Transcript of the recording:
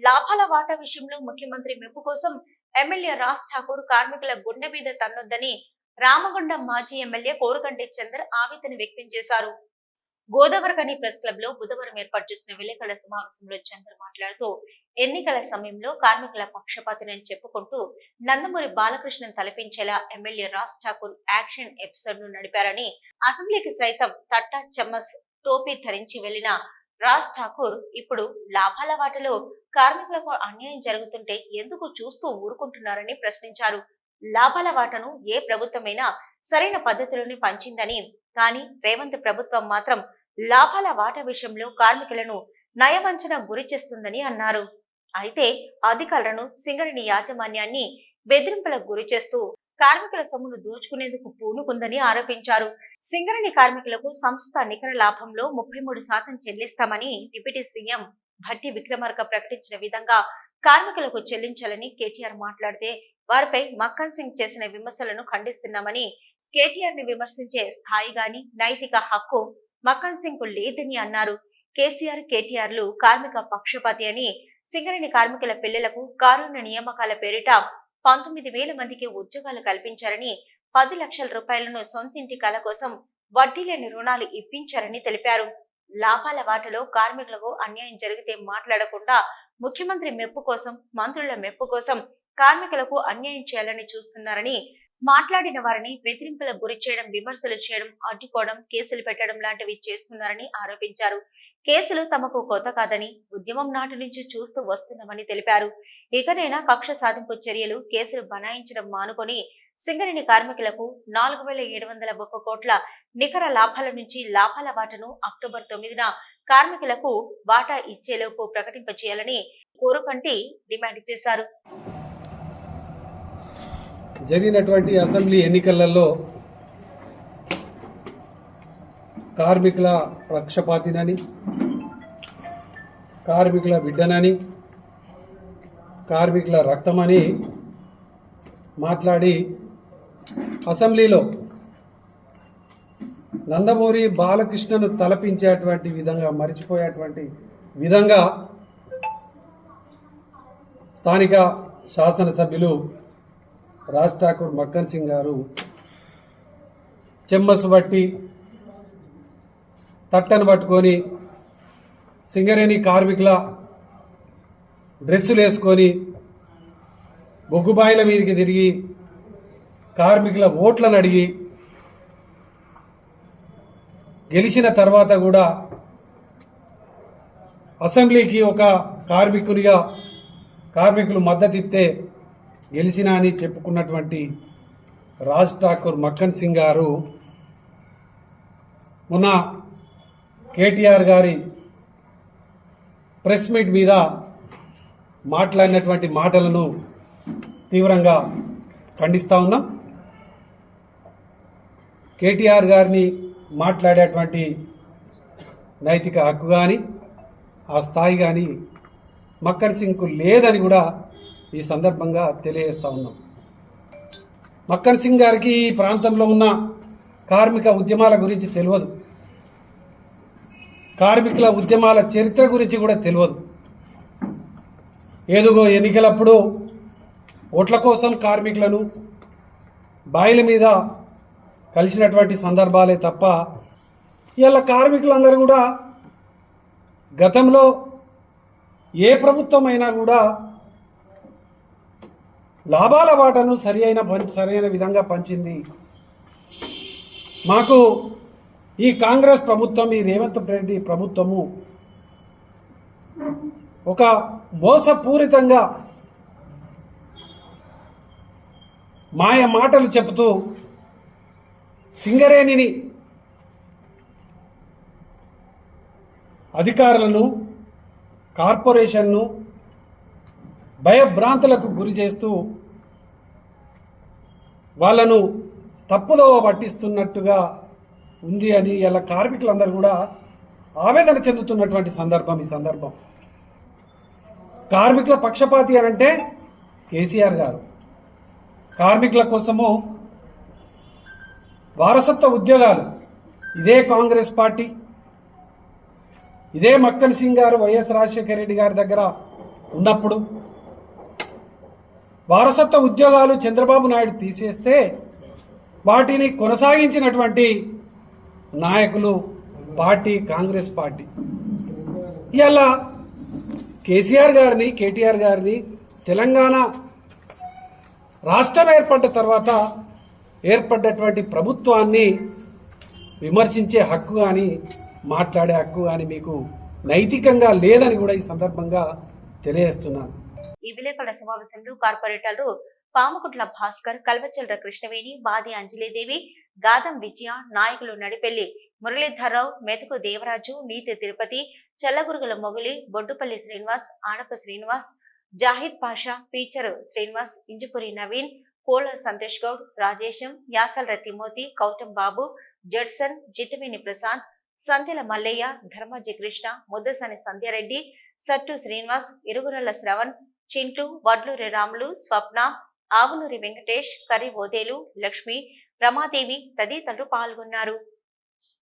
లాభాల వాటా విషయంలో ముఖ్యమంత్రి మెప్పు కోసం ఎమ్మెల్యే రాజ్ ఠాకూర్ కార్మికుల గుండె మీద తన్నొద్దని రామగుండం మాజీ ఎమ్మెల్యే కోరుకంటి చంద్ర ఆవేదన వ్యక్తం చేశారు. గోదావరిఖని ప్రెస్ క్లబ్ లో బుధవారం ఏర్పాటు చేసిన విలేకరుల సమావేశంలో చంద్ర మాట్లాడుతూ ఎన్నికల సమయంలో కార్మికుల పక్షపాతిని చెప్పుకుంటూ నందమూరి బాలకృష్ణన్ తలపించేలా MLA Raj Thakur action episode ను నడిపారని, అసెంబ్లీకి సైతం తట్టా చెమ్మస్ టోపీ ధరించి వెళ్లిన రాజ్ ఠాకూర్ ఇప్పుడు లాభాల వాటలో కార్మికులకు అన్యాయం జరుగుతుంటే ఎందుకు చూస్తూ ఊరుకుంటున్నారని ప్రశ్నించారు. లాభాల వాటను ఏ ప్రభుత్వమైనా సరైన పద్ధతిలోనే పంచిందని, కానీ రేవంత్ ప్రభుత్వం మాత్రం లాభాల వాటా విషయంలో కార్మికులను నయవంచన గురి చేస్తుందని అన్నారు. అయితే అధికారులను సింగరేణి యాజమాన్యాన్ని బెదిరింపులకు గురి చేస్తూ కార్మికుల సొమ్మును దోచుకునేందుకు పూనుకుందని ఆరోపించారు. సింగరేణి కార్మికులకు సంస్థ నికర లాభంలో 33% చెల్లిస్తామని డిప్యూటీ సీఎం భట్టి విక్రమార్క ప్రకటించిన విధంగా కార్మికులకు చెల్లించాలని కేటీఆర్ మాట్లాడితే వారిపై మక్కన్ సింగ్ చేసిన విమర్శలను ఖండిస్తున్నామని, కేటీఆర్ ని విమర్శించే స్థాయి గాని నైతిక హక్కు మక్కన్ సింగ్ కు లేదని అన్నారు. కేసీఆర్, కేటీఆర్లు కార్మిక పక్షపాతి అని, సింగరేణి కార్మికుల పిల్లలకు కారుణ్య నియామకాల పేరిట 19,000 మందికి ఉద్యోగాలు కల్పించారని, 10 లక్షల రూపాయలను సొంతింటి కల కోసం వడ్డీ లేని రుణాలు ఇప్పించారని తెలిపారు. లాభాల వాటలో కార్మికులకు అన్యాయం జరిగితే మాట్లాడకుండా ముఖ్యమంత్రి మెప్పు కోసం, మంత్రుల మెప్పు కోసం కార్మికులకు అన్యాయం చేయాలని చూస్తున్నారని, మాట్లాడిన వారిని బెదిరింపులకు గురి చేయడం, విమర్శలు చేయడం, అడ్డుకోవడం, కేసులు పెట్టడం లాంటివి చేస్తున్నారని ఆరోపించారు. కేసులు తమకు కొత్త కాదని, ఉద్యమం నాటి నుంచి చూస్తూ వస్తున్నామని తెలిపారు. ఇకనైనా కక్ష సాధింపు చర్యలు, కేసులు బనాయించడం మానుకొని సింగరేణి కార్మికులకు 4,701 కోట్ల నికర లాభాల నుంచి లాభాల వాటాను అక్టోబర్ 9న కార్మికులకు వాటా ఇచ్చేలోపు ప్రకటింపచేయాలని కోరుకంటి డిమాండ్ చేశారు. జరిగినటువంటి అసెంబ్లీ ఎన్నికలలో కార్మికుల పక్షపాతినని, కార్మికుల బిడ్డనని, కార్మికుల రక్తమని మాట్లాడి అసెంబ్లీలో నందమూరి బాలకృష్ణను తలపించేటువంటి విధంగా, మరిచిపోయేటువంటి విధంగా స్థానిక శాసనసభ్యులు రాజ్ ఠాకూర్ మక్కన్ సింగ్ గారు చెమ్మసు బట్టి తట్టను పట్టుకొని సింగరేణి కార్మికుల డ్రెస్సులు వేసుకొని బొగ్గుబాయిల మీదకి తిరిగి కార్మికుల ఓట్లను అడిగి గెలిచిన తర్వాత కూడా అసెంబ్లీకి ఒక కార్మికునిగా కార్మికులు మద్దతు ఇస్తే గెలిచినా అని చెప్పుకున్నటువంటి రాజ్ ఠాకూర్ మక్కన్ సింగ్ గారు మొన్న కేటీఆర్ గారి ప్రెస్ మీట్ మీద మాట్లాడినటువంటి మాటలను తీవ్రంగా ఖండిస్తా ఉన్నాం. కేటీఆర్ గారిని మాట్లాడేటువంటి నైతిక హక్కు కానీ, ఆ స్థాయి కానీ మక్కన్ సింగ్కు లేదని కూడా ఈ సందర్భంగా తెలియజేస్తా ఉన్నాం. మక్కన్ సింగ్ గారికి ఈ ప్రాంతంలో ఉన్న కార్మిక ఉద్యమాల గురించి తెలియదు, కార్మికుల ఉద్యమాల చరిత్ర గురించి కూడా తెలియదు. ఏదుగో ఎన్నికలప్పుడు ఓట్ల కోసం కార్మికులను బాయిల మీద కలిసినటువంటి సందర్భాలే తప్ప ఇలా కార్మికులందరూ కూడా గతంలో ఏ ప్రభుత్వం అయినా కూడా లాభాల వాటాను సరైన విధంగా పంచింది. మాకు ఈ కాంగ్రెస్ ప్రభుత్వం, ఈ రేవంత్ రెడ్డి ప్రభుత్వము ఒక మోసపూరితంగా మాయ మాటలు చెబుతూ సింగరేణిని, అధికారులను, కార్పొరేషన్ను భయభ్రాంతులకు గురి చేస్తూ వాళ్ళను తప్పుదోవ పట్టిస్తున్నట్టుగా ఉంది అని ఇలా కార్మికులందరూ కూడా ఆవేదన చెందుతున్నటువంటి సందర్భం. ఈ సందర్భం కార్మికుల పక్షపాతి అనంటే కేసీఆర్ గారు, కార్మికుల కోసము వారసత్వ ఉద్యోగాలు ఇదే కాంగ్రెస్ పార్టీ, ఇదే మక్కన్ సింగ్ గారు వైఎస్ రాజశేఖర రెడ్డి గారి దగ్గర ఉన్నప్పుడు వారసత్వ ఉద్యోగాలు చంద్రబాబు నాయుడు తీసివేస్తే వాటిని కొనసాగించినటువంటి నాయకులు పార్టీ కాంగ్రెస్ పార్టీ. ఇలా కేసీఆర్ గారిని కేటీఆర్ గారిని తెలంగాణ రాష్ట్రం ఏర్పడ్డ తర్వాత ఏర్పడ్డటువంటి ప్రభుత్వాన్ని విమర్శించే హక్కు కానీ మాట్లాడే హక్కు కానీ మీకు నైతికంగా లేదని కూడా ఈ సందర్భంగా తెలియజేస్తున్నాను. ఈ విలేకరుల సమావేశంలో కార్పొరేటర్లు పాముకుట్ల భాస్కర్, కల్వచల్ర కృష్ణవేణి, బాది అంజలీదేవి, గాదం విజయ, నాయకులు నడిపెల్లి మురళీధర్రావు, మెతుకు దేవరాజు, నీతి తిరుపతి, చల్లగురుగుల మొగులి, బొడ్డుపల్లి శ్రీనివాస్, ఆడప శ్రీనివాస్, జాహిద్ పాషా, పీచరు శ్రీనివాస్, ఇంజుపురి నవీన్, కోల సంతోష్ గౌడ్, రాజేశం, యాసల్ర తిమోతి, కౌతం బాబు, జడ్సన్, జిట్టవేణి ప్రసాద్, సంతెల మల్లయ్య, ధర్మాజీ కృష్ణ, ముద్దసాని సంధ్యారెడ్డి, సట్టు శ్రీనివాస్, ఇరుగురల్ల శ్రవణ్, చింట్లు, వడ్లూరి రాములు, స్వప్న, ఆవునూరి వెంకటేష్, కరి ఓదేలు, లక్ష్మి, రమాదేవి తదితరులు పాల్గొన్నారు.